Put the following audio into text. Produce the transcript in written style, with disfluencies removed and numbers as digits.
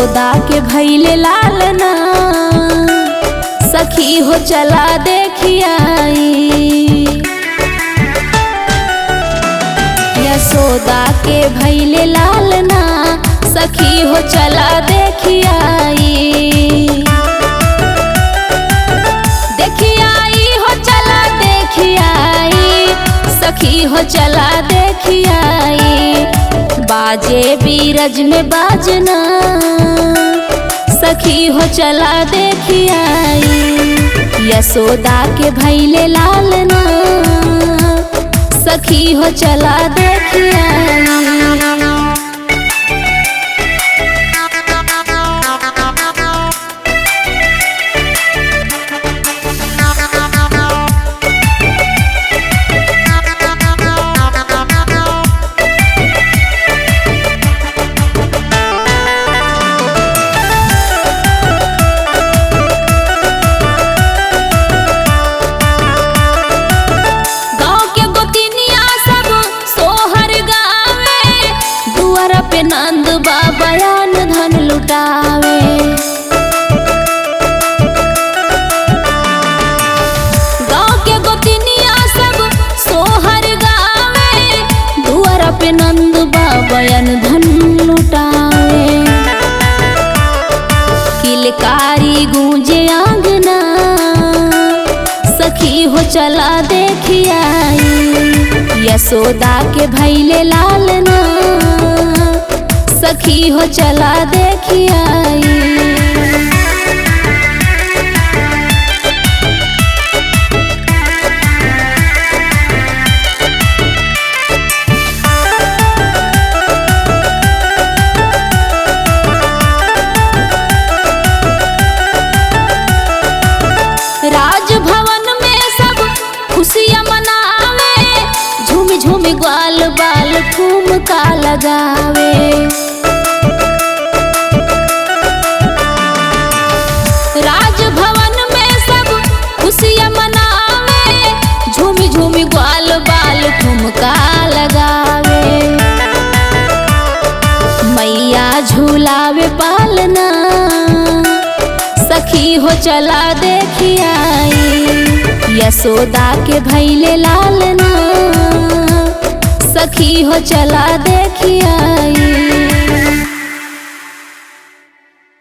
यशोदा के भैले लालना सखी हो चला देखियाई। यशोदा के भैले लालना सखी हो चला देखियाई। देखियाई हो चला देखियाई, सखी हो चला देखियाई। बाजे बीरज में बाजना सखी हो चला देखियाई। यशोदा के भैले लालना सखी हो चला देखियाई। नंद बाबा यान धन लुटावे। गाँव के गोतिनिया सब सोहर गावे, दुआरा पे नंद बाबा यान धन लुटावे। किलकारी गूंजे आंगना सखी हो चला देखियाई। यशोदा के भैले लालना सखी हो चला देखियाई। राजभवन में सब खुशियाँ मनावे, झूम झूम ग्वाल बाल ठुमका लगावे। राजभवन में सब खुशियाँ मनावे, झूम झूम ग्वाल बाल ठुमका लगावे। मैया झूलावे पालना सखी हो चला देखियाई। यशोदा के भैले लालना सखी हो चला देखियाई।